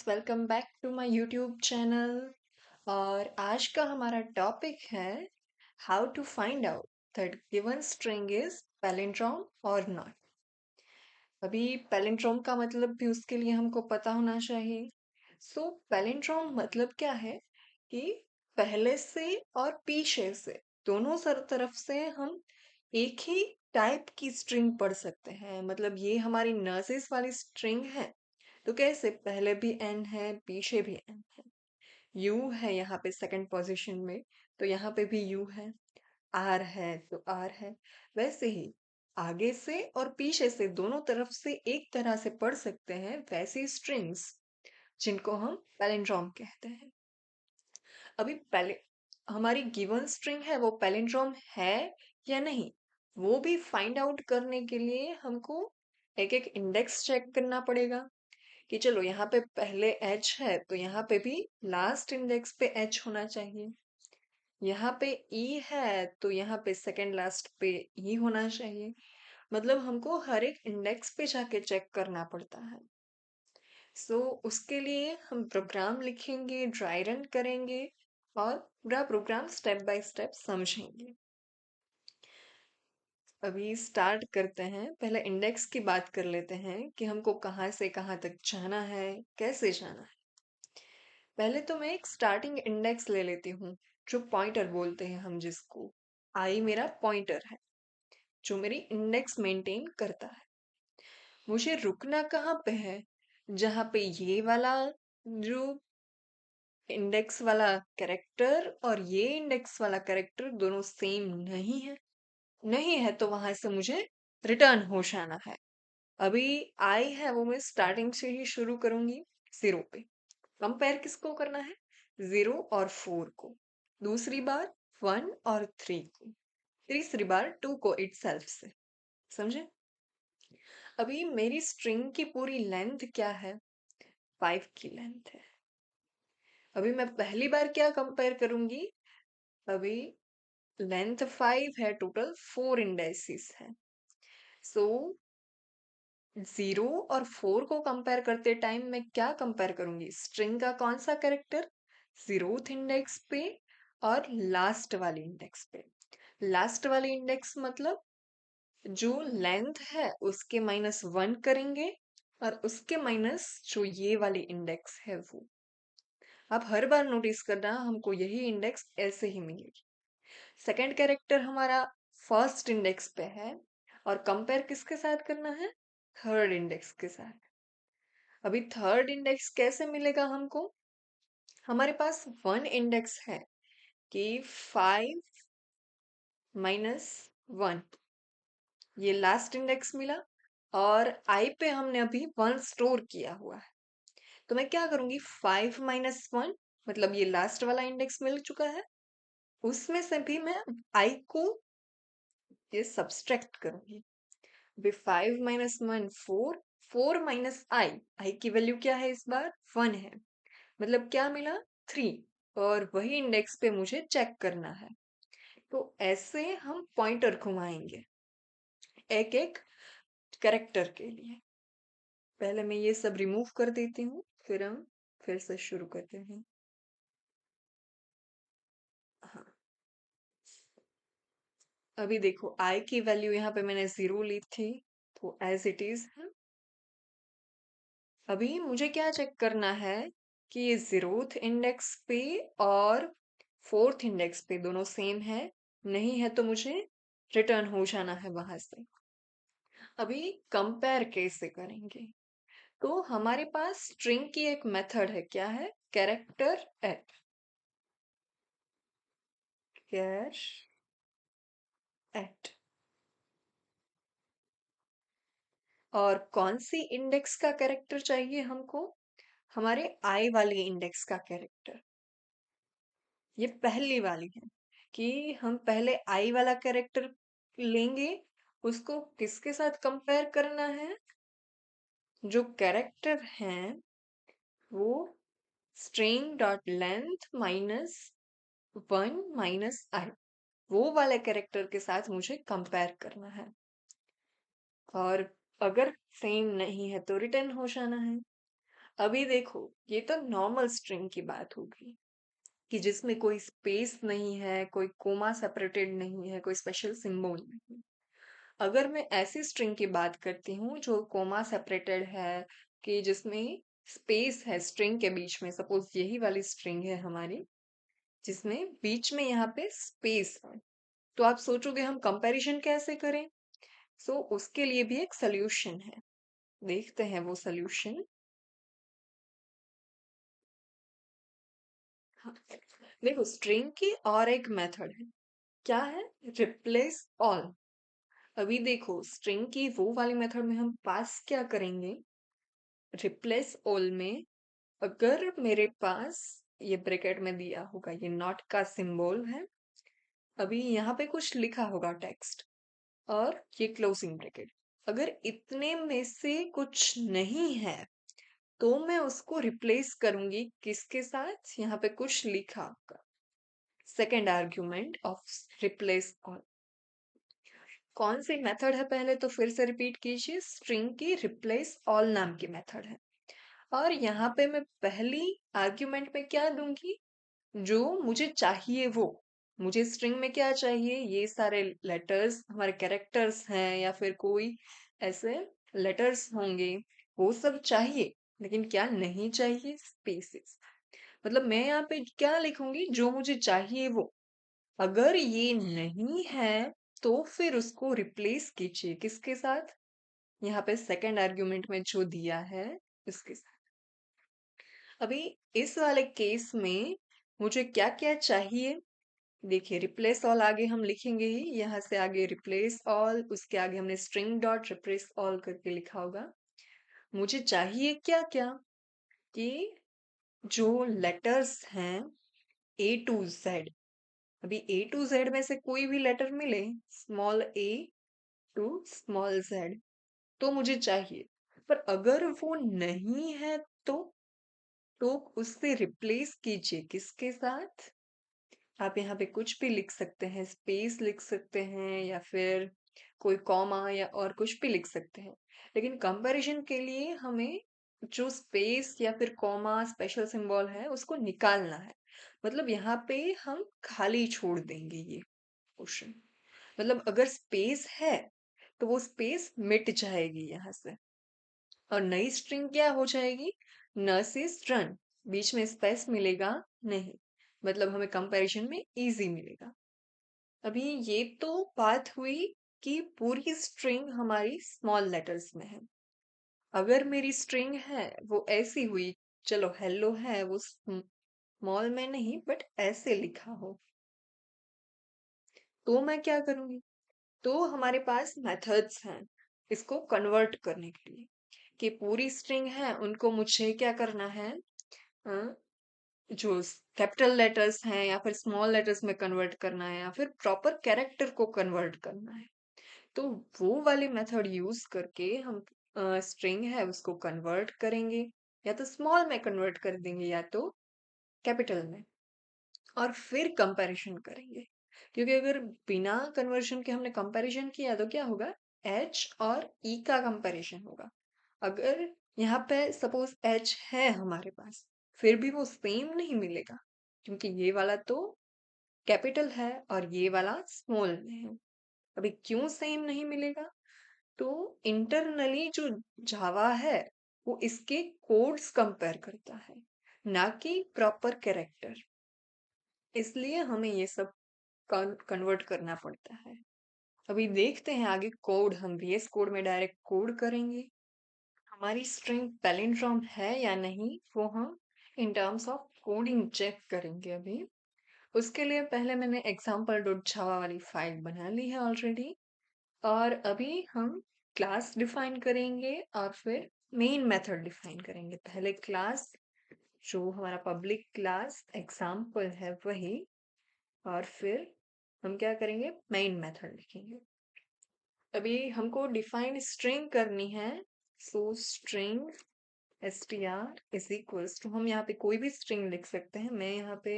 Welcome back to my YouTube channel. और आज का हमारा टॉपिक है how to find out that given string is palindrome और नॉट। अभी पैलिंड्रोम का मतलब भी उसके लिए हमको पता होना चाहिए। सो पैलिंड्रोम मतलब क्या है कि पहले से और पीछे से दोनों सर तरफ से हम एक ही टाइप की स्ट्रिंग पढ़ सकते हैं। मतलब ये हमारी नर्सेस वाली स्ट्रिंग है तो कैसे पहले भी एन है पीछे भी एन है। यू है यहाँ पे सेकंड पोजीशन में तो यहाँ पे भी यू है। आर है तो आर है। वैसे ही आगे से और पीछे से दोनों तरफ से एक तरह से पढ़ सकते हैं वैसी स्ट्रिंग्स जिनको हम पैलिंड्रोम कहते हैं। अभी पहले हमारी गिवन स्ट्रिंग है वो पैलिंड्रोम है या नहीं, वो भी फाइंड आउट करने के लिए हमको एक एक इंडेक्स चेक करना पड़ेगा कि चलो यहाँ पे पहले एच है तो यहाँ पे भी लास्ट इंडेक्स पे एच होना चाहिए। यहाँ पे ई है तो यहाँ पे सेकंड लास्ट पे ई होना चाहिए। मतलब हमको हर एक इंडेक्स पे जाके चेक करना पड़ता है। सो उसके लिए हम प्रोग्राम लिखेंगे, ड्राई रन करेंगे और पूरा प्रोग्राम स्टेप बाय स्टेप समझेंगे। अभी स्टार्ट करते हैं। पहले इंडेक्स की बात कर लेते हैं कि हमको कहाँ से कहाँ तक जाना है, कैसे जाना है। पहले तो मैं एक स्टार्टिंग इंडेक्स ले लेती हूँ, जो पॉइंटर बोलते हैं हम जिसको। आई मेरा पॉइंटर है जो मेरी इंडेक्स मेंटेन करता है। मुझे रुकना कहाँ पे है, जहाँ पे ये वाला जो इंडेक्स वाला कैरेक्टर और ये इंडेक्स वाला कैरेक्टर दोनों सेम नहीं है। नहीं है तो वहां से मुझे रिटर्न हो जाना है। अभी आई है वो मैं स्टार्टिंग से ही शुरू करूंगी जीरो पे। कंपेयर किसको करना है, जीरो और फोर को। दूसरी बार वन और थ्री को। तीसरी बार टू को इटसेल्फ से। समझे। अभी मेरी स्ट्रिंग की पूरी लेंथ क्या है, फाइव की लेंथ है। अभी मैं पहली बार क्या कंपेयर करूंगी, अभी लेंथ फाइव है, टोटल फोर इंडेक्सेस है। सो जीरो और फोर को कंपेयर करते टाइम मैं क्या कंपेयर करूंगी, स्ट्रिंग का कौन सा कैरेक्टर, जीरोथ इंडेक्स पे और लास्ट वाली इंडेक्स पे। लास्ट वाली इंडेक्स मतलब जो लेंथ है उसके माइनस वन करेंगे और उसके माइनस जो ये वाली इंडेक्स है वो। अब हर बार नोटिस करना हमको यही इंडेक्स ऐसे ही मिलेगी। सेकंड कैरेक्टर हमारा फर्स्ट इंडेक्स पे है और कंपेयर किसके साथ करना है, थर्ड इंडेक्स के साथ। अभी थर्ड इंडेक्स कैसे मिलेगा हमको, हमारे पास वन इंडेक्स है कि फाइव माइनस वन, ये लास्ट इंडेक्स मिला। और आई पे हमने अभी वन स्टोर किया हुआ है तो मैं क्या करूंगी, फाइव माइनस वन मतलब ये लास्ट वाला इंडेक्स मिल चुका है, उसमें से भी मैं आई को ये सब्सट्रैक्ट करूंगी। अभी five minus one four, four minus I, I की वैल्यू क्या है इस बार, वन है। मतलब क्या मिला, थ्री। और वही इंडेक्स पे मुझे चेक करना है। तो ऐसे हम पॉइंटर घुमाएंगे एक एक करेक्टर के लिए। पहले मैं ये सब रिमूव कर देती हूँ फिर हम फिर से शुरू करते हैं। हाँ, अभी देखो आई की वैल्यू यहाँ पे मैंने जीरो ली थी तो एज इट इज है। अभी मुझे क्या चेक करना है कि ये जीरोथ इंडेक्स पे और फोर्थ इंडेक्स पे दोनों सेम है। नहीं है तो मुझे रिटर्न हो जाना है वहां से। अभी कंपेयर कैसे करेंगे, तो हमारे पास स्ट्रिंग की एक मेथड है, क्या है, कैरेक्टर कैर एट। और कौन सी इंडेक्स का कैरेक्टर चाहिए हमको, हमारे आई वाली इंडेक्स का कैरेक्टर। ये पहली वाली है कि हम पहले आई वाला कैरेक्टर लेंगे, उसको किसके साथ कंपेयर करना है, जो कैरेक्टर हैं वो string dot length minus one minus I, वो वाले कैरेक्टर के साथ मुझे कंपेयर करना है। और अगर सेम नहीं है तो रिटर्न हो जाना है। अभी देखो, ये तो नॉर्मल स्ट्रिंग की बात होगी कि जिसमें कोई स्पेस नहीं है, कोई कोमा सेपरेटेड नहीं है, कोई स्पेशल सिंबल नहीं। अगर मैं ऐसी स्ट्रिंग की बात करती हूँ जो कोमा सेपरेटेड है, कि जिसमें स्पेस है स्ट्रिंग के बीच में, सपोज यही वाली स्ट्रिंग है हमारी, जिसमें बीच में यहाँ पे स्पेस है, तो आप सोचोगे हम कंपैरिजन कैसे करें? सो उसके लिए भी एक सोल्यूशन है। देखते हैं वो सोल्यूशन। हाँ, देखो स्ट्रिंग की और एक मेथड है। क्या है? Replace all. अभी देखो स्ट्रिंग की वो वाली मेथड में हम पास क्या करेंगे? रिप्लेस ऑल में अगर मेरे पास ये ब्रैकेट में दिया होगा, ये नॉट का सिंबल है, अभी यहाँ पे कुछ लिखा होगा टेक्स्ट, और ये क्लोजिंग ब्रैकेट। अगर इतने में से कुछ नहीं है तो मैं उसको रिप्लेस करूंगी किसके साथ? यहाँ पे कुछ लिखा होगा, second argument off replace all. कौन सी मेथड है पहले तो फिर से रिपीट कीजिए, स्ट्रिंग की रिप्लेस ऑल नाम की मेथड है। और यहाँ पे मैं पहली आर्ग्यूमेंट में क्या दूंगी? जो मुझे चाहिए वो। मुझे स्ट्रिंग में क्या चाहिए? ये सारे लेटर्स हमारे कैरेक्टर्स हैं या फिर कोई ऐसे लेटर्स होंगे, वो सब चाहिए। लेकिन क्या नहीं चाहिए? स्पेसेस। मतलब मैं यहाँ पे क्या लिखूंगी? जो मुझे चाहिए वो। अगर ये नहीं है तो फिर उसको रिप्लेस कीजिए किसके साथ? यहाँ पे सेकंड आर्ग्यूमेंट में जो दिया है उसके साथ। अभी इस वाले केस में मुझे क्या क्या चाहिए? देखिए रिप्लेस ऑल आगे हम लिखेंगे ही, यहाँ से आगे रिप्लेस ऑल, उसके आगे हमने स्ट्रिंग डॉट रिप्लेस ऑल करके लिखा होगा। मुझे चाहिए क्या क्या? कि जो लेटर्स हैं ए टू जेड, अभी ए टू जेड में से कोई भी लेटर मिले, small A to small Z, तो मुझे चाहिए। पर अगर वो नहीं है तो उससे रिप्लेस कीजिए किसके साथ? आप यहाँ पे कुछ भी लिख सकते हैं, स्पेस लिख सकते हैं या फिर कोई कॉमा या और कुछ भी लिख सकते हैं। लेकिन कंपैरिजन के लिए हमें जो स्पेस या फिर कॉमा स्पेशल सिंबल है उसको निकालना है। मतलब यहाँ पे हम खाली छोड़ देंगे ये क्वेश्चन। मतलब अगर स्पेस है तो वो स्पेस मिट जाएगी यहाँ से, और नई स्ट्रिंग क्या हो जाएगी? न से रन, बीच में स्पेस मिलेगा नहीं। मतलब हमें कंपैरिजन में इजी मिलेगा। अभी ये तो बात हुई कि पूरी स्ट्रिंग हमारी स्मॉल लेटर्स में है। अगर मेरी स्ट्रिंग है वो ऐसी हुई, चलो हेलो है वो स्मॉल में नहीं बट ऐसे लिखा हो, तो मैं क्या करूंगी? तो हमारे पास मेथड्स हैं इसको कन्वर्ट करने के लिए, कि पूरी स्ट्रिंग है उनको मुझे क्या करना है, अ, जो कैपिटल लेटर्स हैं या फिर स्मॉल लेटर्स में कन्वर्ट करना है या फिर प्रॉपर कैरेक्टर को कन्वर्ट करना है। तो वो वाली मेथड यूज करके हम स्ट्रिंग है उसको कन्वर्ट करेंगे, या तो स्मॉल में कन्वर्ट कर देंगे या तो कैपिटल में, और फिर कंपैरिजन करेंगे। क्योंकि अगर बिना कन्वर्जन के हमने कंपैरिजन किया तो क्या होगा? एच और ई का कंपैरिजन होगा। अगर यहाँ पे सपोज एच है हमारे पास, फिर भी वो सेम नहीं मिलेगा, क्योंकि ये वाला तो कैपिटल है और ये वाला स्मॉल में है। अभी क्यों सेम नहीं मिलेगा? तो इंटरनली जो जावा है वो इसके कोड्स कंपेयर करता है, ना कि प्रॉपर कैरेक्टर। इसलिए हमें ये सब कन्वर्ट करना पड़ता है। अभी देखते हैं आगे कोड, हम VS कोड में डायरेक्ट कोड करेंगे। हमारी स्ट्रिंग पैलिंड्रोम है या नहीं वो हम in terms of coding check करेंगे। अभी उसके लिए पहले मैंने एग्जाम्पल डॉट जावा वाली फाइल बना ली है ऑलरेडी, और अभी हम क्लास डिफाइन करेंगे और फिर मेन मेथड डिफाइन करेंगे। पहले क्लास, जो हमारा पब्लिक क्लास एग्जाम्पल है वही, और फिर हम क्या करेंगे? मेन मेथड लिखेंगे। अभी हमको डिफाइन स्ट्रिंग करनी है, so string str is equals to, हम यहाँ पे कोई भी स्ट्रिंग लिख सकते हैं। मैं यहाँ पे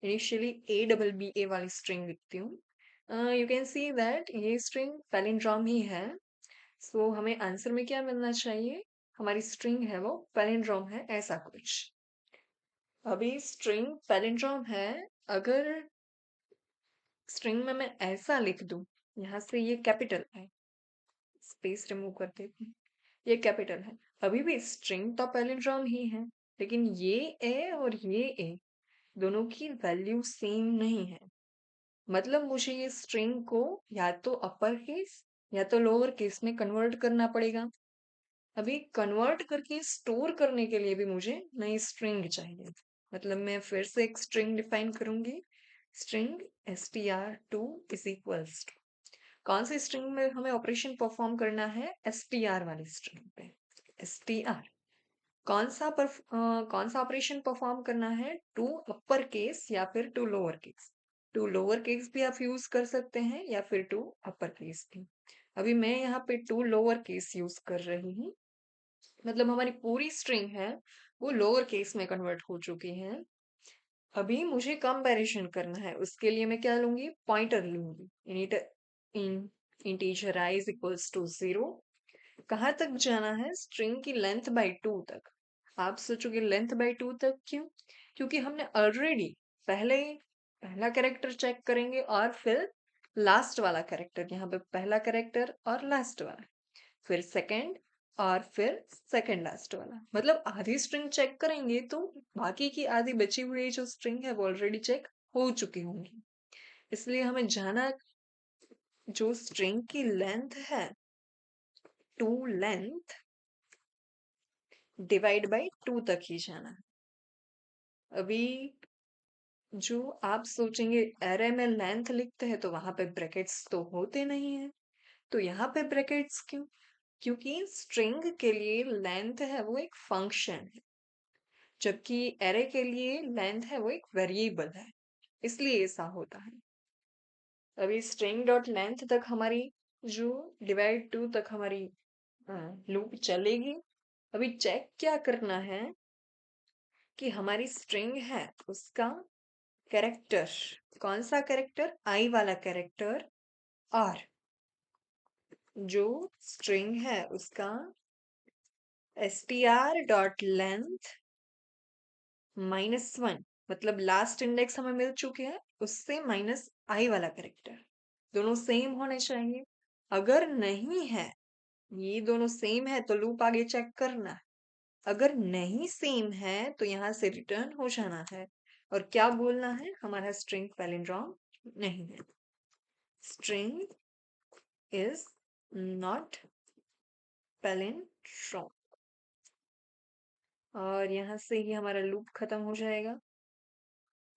इनिशियली ABBA वाली स्ट्रिंग लिखती हूँ। यू कैन सी दैट ये स्ट्रिंग पैलिंड्रोम ही है। सो हमें आंसर में क्या मिलना चाहिए? हमारी स्ट्रिंग है वो पैलिंड्रोम है, ऐसा कुछ। अभी स्ट्रिंग पैलिंड्रोम है, अगर स्ट्रिंग में मैं ऐसा लिख दूं, यहाँ से ये कैपिटल है, स्पेस रिमूव कर देती हूँ, ये कैपिटल है। अभी भी स्ट्रिंग तो पैलिंड्रोम ही है, लेकिन ये ए और ये ए दोनों की वैल्यू सेम नहीं है। मतलब मुझे ये स्ट्रिंग को या तो अपर केस या तो लोअर केस में कन्वर्ट करना पड़ेगा। अभी कन्वर्ट करके स्टोर करने के लिए भी मुझे नई स्ट्रिंग चाहिए। मतलब मैं फिर से एक स्ट्रिंग डिफाइन करूंगी, string str2 is equals to, कौन सी स्ट्रिंग में हमें ऑपरेशन परफॉर्म करना है, str वाली स्ट्रिंग पे। str कौन सा ऑपरेशन परफॉर्म करना है, टू अपर केस या फिर to lower case. To lower case भी आप यूज कर सकते हैं या फिर टू अपर केस भी। अभी मैं यहाँ पे टू लोअर केस यूज कर रही हूँ, मतलब हमारी पूरी स्ट्रिंग है वो लोअर केस में कन्वर्ट हो चुकी है। अभी मुझे कंपैरिजन करना है, उसके लिए मैं क्या लूंगी, पॉइंटर लूंगी। In integer i is equals to 0, कहाँ तक जाना है, स्ट्रिंग की लेंथ बाई 2 तक। आप सोचोगे लेंथ बाई 2 तक क्यों, क्योंकि हमने ऑलरेडी पहले पहला कैरेक्टर चेक करेंगे और फिर लास्ट वाला कैरेक्टर, यहाँ पे पहला कैरेक्टर और लास्ट वाला, फिर सेकंड और फिर सेकंड लास्ट वाला, मतलब आधी स्ट्रिंग चेक करेंगे तो बाकी की आधी बची हुई जो स्ट्रिंग है वो ऑलरेडी चेक हो चुकी होंगी। इसलिए हमें जाना, जो स्ट्रिंग की लेंथ है, टू लेंथ डिवाइड बाई 2 तक ही जाना है। अभी जो आप सोचेंगे एरे में लेंथ लिखते हैं तो वहां पे ब्रैकेट्स तो होते नहीं है, तो यहाँ पे ब्रैकेट्स क्यों, क्योंकि स्ट्रिंग के लिए लेंथ है वो एक फंक्शन है, जबकि एरे के लिए लेंथ है वो एक वेरिएबल है, इसलिए ऐसा होता है। अभी स्ट्रिंग डॉट लेंथ तक हमारी जो डिवाइड 2 तक हमारी लूप चलेगी। अभी चेक क्या करना है कि हमारी स्ट्रिंग है उसका कैरेक्टर, कौन सा कैरेक्टर, आई वाला कैरेक्टर, और जो स्ट्रिंग है उसका str डॉट लेंथ -1, मतलब लास्ट इंडेक्स हमें मिल चुके हैं, उससे माइनस आई वाला कैरेक्टर, दोनों सेम होने चाहिए। अगर नहीं है, ये दोनों सेम है तो लूप आगे चेक करना है, अगर नहीं सेम है तो यहाँ से रिटर्न हो जाना है और क्या बोलना है, हमारा स्ट्रिंग पैलिंड्रोम नहीं है, स्ट्रिंग इज नॉट पैलिंड्रोम, और यहाँ से ही हमारा लूप खत्म हो जाएगा।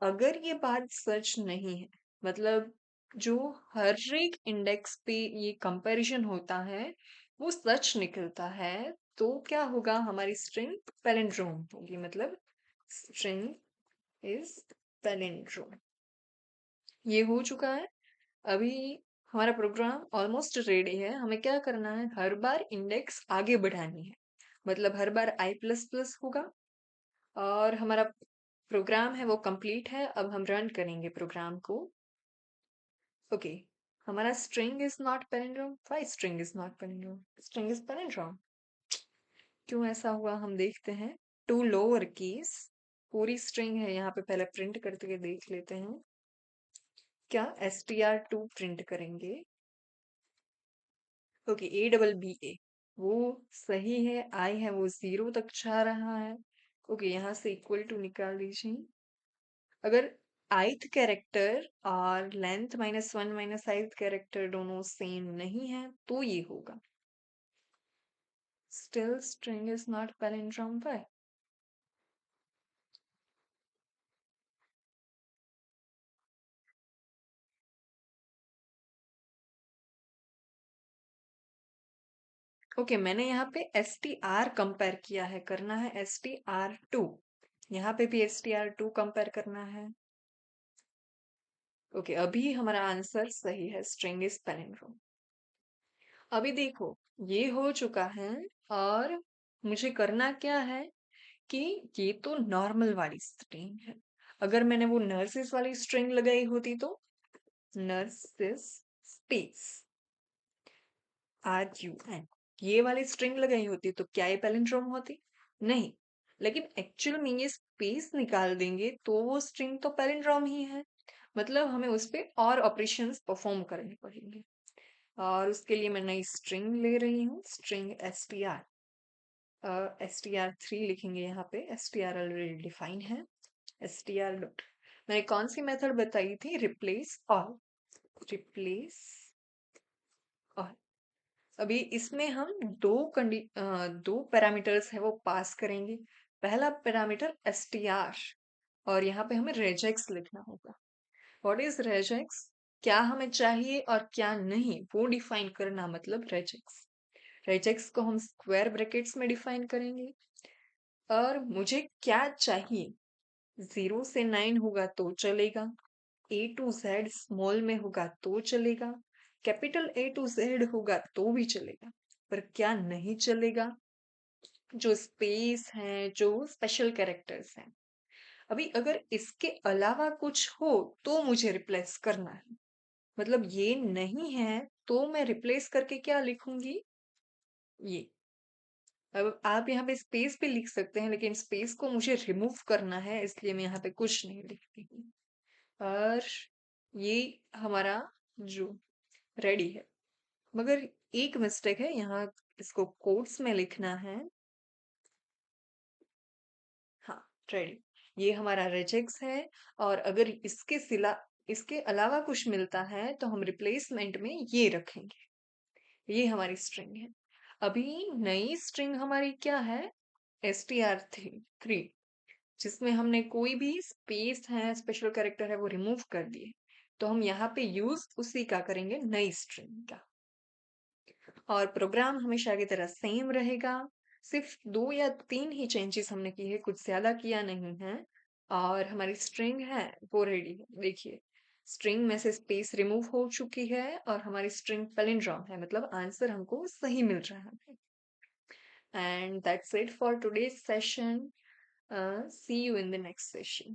अगर ये बात सच नहीं है, मतलब जो हर एक इंडेक्स पे ये कंपैरिजन होता है वो सच निकलता है, तो क्या होगा, हमारी स्ट्रिंग पैलिंड्रोम होगी, मतलब स्ट्रिंग इज पैलिंड्रोम। ये हो चुका है। अभी हमारा प्रोग्राम ऑलमोस्ट रेडी है, हमें क्या करना है, हर बार इंडेक्स आगे बढ़ानी है, मतलब हर बार i प्लस प्लस होगा और हमारा प्रोग्राम है वो कंप्लीट है। अब हम रन करेंगे प्रोग्राम को। ओके, हमारा string is not palindrome, why string is not palindrome, string is palindrome, क्यों ऐसा हुआ हम देखते हैं। टू लोअर केस पूरी स्ट्रिंग है, यहाँ पे पहले प्रिंट करके देख लेते हैं, क्या str2 प्रिंट करेंगे। ओके, a वो सही है, आई है वो 0 तक जा रहा है। ओके, यहाँ से इक्वल टू निकाल दीजिए। अगर ith कैरेक्टर और लेंथ -1 ith कैरेक्टर दोनों सेम नहीं है तो ये होगा, still string is not palindrome bye. Okay, मैंने यहाँ पे str कंपेयर किया है, करना है str2, यहाँ पे भी str2 कंपेयर करना है। ओके, अभी हमारा आंसर सही है, स्ट्रिंग इज पैलिंड्रोम। अभी देखो, ये हो चुका है और मुझे करना क्या है कि ये तो नॉर्मल वाली स्ट्रिंग है, अगर मैंने वो नर्सिस वाली स्ट्रिंग लगाई होती तो नर्सिस स्पेस RUN, ये वाली स्ट्रिंग लगाई होती तो क्या ये पैलिंड्रोम होती? नहीं। लेकिन एक्चुअल में ये स्पेस निकाल देंगे तो वो स्ट्रिंग तो पैलिंड्रोम ही है। मतलब हमें उस पे और ऑपरेशंस परफॉर्म करने पड़ेंगे। और उसके लिए मैं नई स्ट्रिंग ले रही हूँ, स्ट्रिंग str3 लिखेंगे यहाँ पे। str ऑलरेडी डिफाइन है। str डॉट, मैंने कौन सी मेथड बताई थी? Replace all. Replace all. अभी इसमें हम दो पैरामीटर्स है वो पास करेंगे। पहला पैरामीटर str, और यहाँ पे हमें regex लिखना होगा। What is regex? क्या हमें चाहिए और क्या नहीं वो डिफाइन करना, मतलब regex। regex को हम स्क्वायर ब्रैकेट्स में डिफाइन करेंगे। और मुझे क्या चाहिए? 0 से 9 होगा तो चलेगा, A to Z स्मॉल में होगा तो चलेगा, कैपिटल A to Z होगा तो भी चलेगा। पर क्या नहीं चलेगा? जो स्पेस है, जो स्पेशल कैरेक्टर्स हैं। अभी अगर इसके अलावा कुछ हो तो मुझे रिप्लेस करना है। मतलब ये नहीं है तो मैं रिप्लेस करके क्या लिखूंगी? ये। अब आप यहाँ पे स्पेस भी लिख सकते हैं, लेकिन स्पेस को मुझे रिमूव करना है, इसलिए मैं यहाँ पे कुछ नहीं लिखती हूँ। और ये हमारा जो रेडी है। मगर एक मिस्टेक है यहाँ, इसको कोट्स में लिखना है। हाँ, रेडी। ये हमारा रेजेक्स है। और अगर इसके अलावा कुछ मिलता है तो हम रिप्लेसमेंट में ये रखेंगे। ये हमारी स्ट्रिंग है। अभी नई स्ट्रिंग हमारी क्या है? str3, जिसमें हमने कोई भी स्पेस है, स्पेशल कैरेक्टर है, वो रिमूव कर दिए। तो हम यहाँ पे यूज उसी का करेंगे, नई स्ट्रिंग का। और प्रोग्राम हमेशा की तरह सेम रहेगा। सिर्फ 2 या 3 ही चेंजेस हमने की है, कुछ ज्यादा किया नहीं है। और हमारी स्ट्रिंग है वो रेडी है। देखिए, स्ट्रिंग में से स्पेस रिमूव हो चुकी है और हमारी स्ट्रिंग पैलिंड्रोम है, मतलब आंसर हमको सही मिल रहा है। And that's it for today's session. See you in the next session.